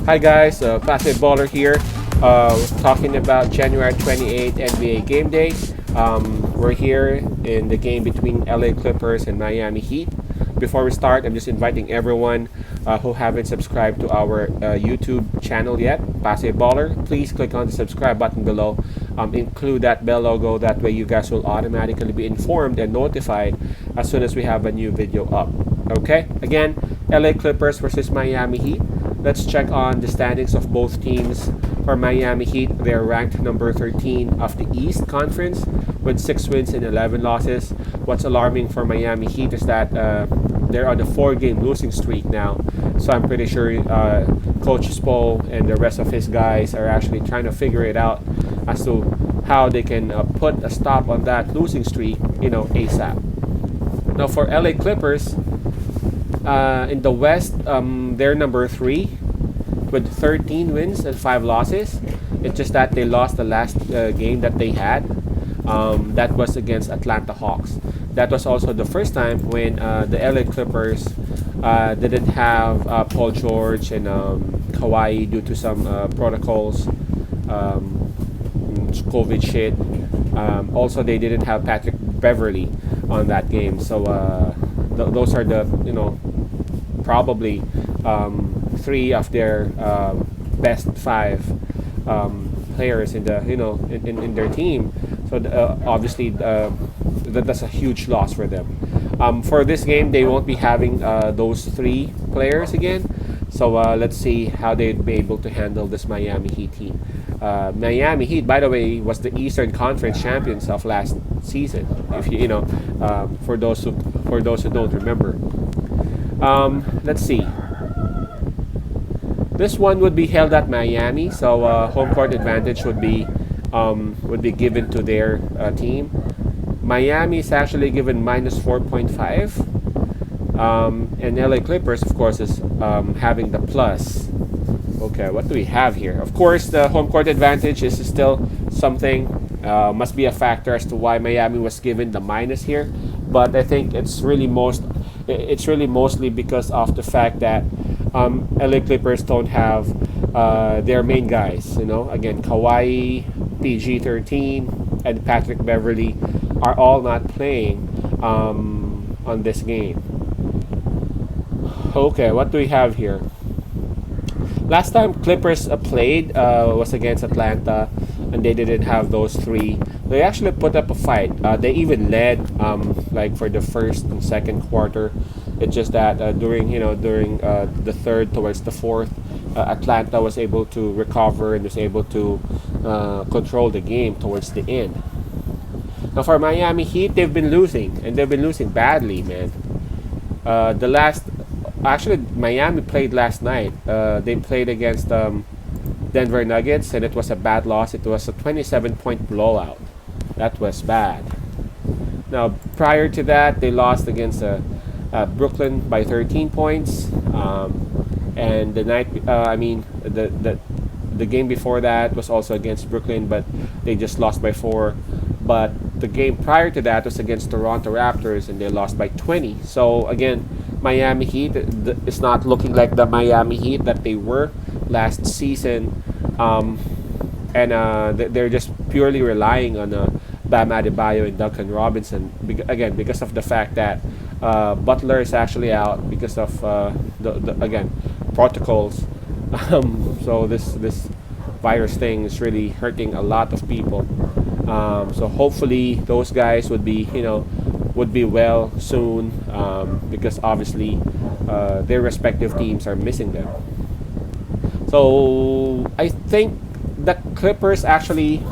Hi guys, Baller here, talking about January 28th NBA Game Day. We're here in the game between LA Clippers and Miami Heat. Before we start, I'm just inviting everyone who haven't subscribed to our YouTube channel yet, Baller. Please click on the subscribe button below. Include that bell logo. That way, you guys will automatically be informed and notified as soon as we have a new video up. Okay. Again, LA Clippers versus Miami Heat. Let's check on the standings of both teams. For Miami Heat, they're ranked number 13 of the East Conference with 6 wins and 11 losses. What's alarming for Miami Heat is that they're on a 4-game losing streak now. So I'm pretty sure Coach Spo and the rest of his guys are actually trying to figure it out as to how they can put a stop on that losing streak, ASAP. Now for LA Clippers, in the West, they're number 3 with 13 wins and 5 losses. It's just that they lost the last game that they had. That was against Atlanta Hawks. That was also the first time when the LA Clippers didn't have Paul George and Kawhi due to some protocols, COVID shit. Also, they didn't have Patrick Beverly on that game. So those are the probably 3 of their best 5 players in the in their team. So obviously that's a huge loss for them. For this game, they won't be having those 3 players again. So let's see how they'd be able to handle this Miami Heat team. Miami Heat, by the way, was the Eastern Conference champions of last season. If for those who don't remember. Let's see. This one would be held at Miami, so home court advantage would be given to their team. Miami is actually given minus 4.5, and LA Clippers, of course, is having the plus. Okay, what do we have here? Of course, the home court advantage is still something. Must be a factor as to why Miami was given the minus here, but I think it's really mostly because of the fact that LA Clippers don't have their main guys. Again, Kawhi, PG-13, and Patrick Beverly are all not playing on this game. Okay, what do we have here? Last time Clippers played was against Atlanta, and they didn't have those 3. They actually put up a fight. They even led like for the first and second quarter. It's just that during the third towards the fourth, Atlanta was able to recover and was able to control the game towards the end. Now for Miami Heat, they've been losing, and they've been losing badly, man. Miami played last night. They played against Denver Nuggets, and it was a bad loss. It was a 27-point blowout. That was bad. Now, prior to that, they lost against Brooklyn by 13 points. And the game before that was also against Brooklyn, but they just lost by 4. But the game prior to that was against Toronto Raptors, and they lost by 20. So again, Miami Heat is not looking like the Miami Heat that they were last season, and they're just purely relying on Bam Adebayo and Duncan Robinson. Again, because of the fact that Butler is actually out because of the protocols. So this virus thing is really hurting a lot of people. So hopefully those guys would be well soon, because obviously their respective teams are missing them. So I think the Clippers actually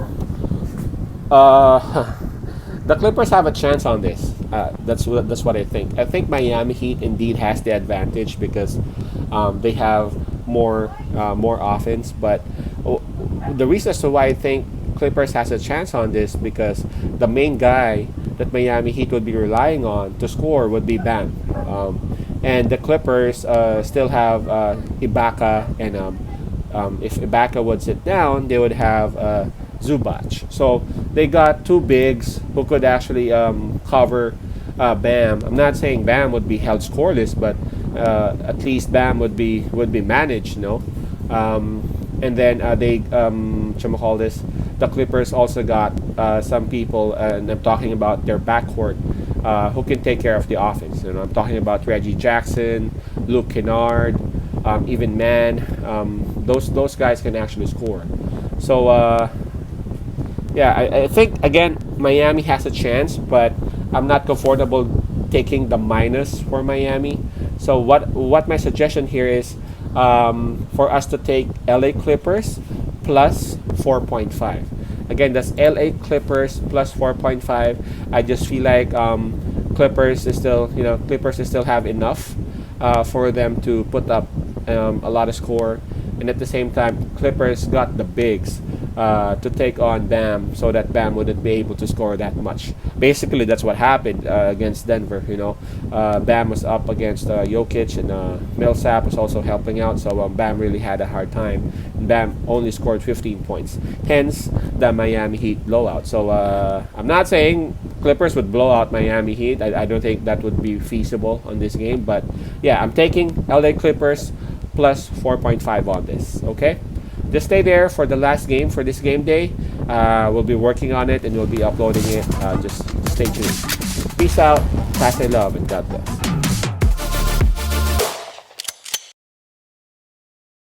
the Clippers have a chance on this. That's what I think. I think Miami Heat indeed has the advantage because they have more offense. But the reason as to why I think Clippers has a chance on this because the main guy that Miami Heat would be relying on to score would be Bam, and the Clippers still have Ibaka, and if Ibaka would sit down, they would have Zubac. So they got 2 bigs who could actually cover Bam. I'm not saying Bam would be held scoreless, but at least Bam would be managed, And then call this, the Clippers also got some people, and I'm talking about their backcourt, who can take care of the offense. You know, I'm talking about Reggie Jackson, Luke Kennard, even Man. Those guys can actually score. So yeah, I think again Miami has a chance, but I'm not comfortable taking the minus for Miami. So what my suggestion here is, for us to take LA Clippers plus 4.5. Again, that's LA Clippers plus 4.5. I just feel like Clippers is still have enough for them to put up a lot of score, and at the same time, Clippers got the bigs to take on Bam, so that Bam wouldn't be able to score that much. Basically, that's what happened against Denver. Bam was up against Jokic, and Millsap was also helping out, so Bam really had a hard time. Bam only scored 15 points, hence the Miami Heat blowout. So I'm not saying Clippers would blow out Miami Heat. I don't think that would be feasible on this game, but yeah, I'm taking LA Clippers plus 4.5 on this. Okay, just stay there for the last game for this game day. We'll be working on it and we'll be uploading it. Just stay tuned. Peace out, pass and love, and God bless.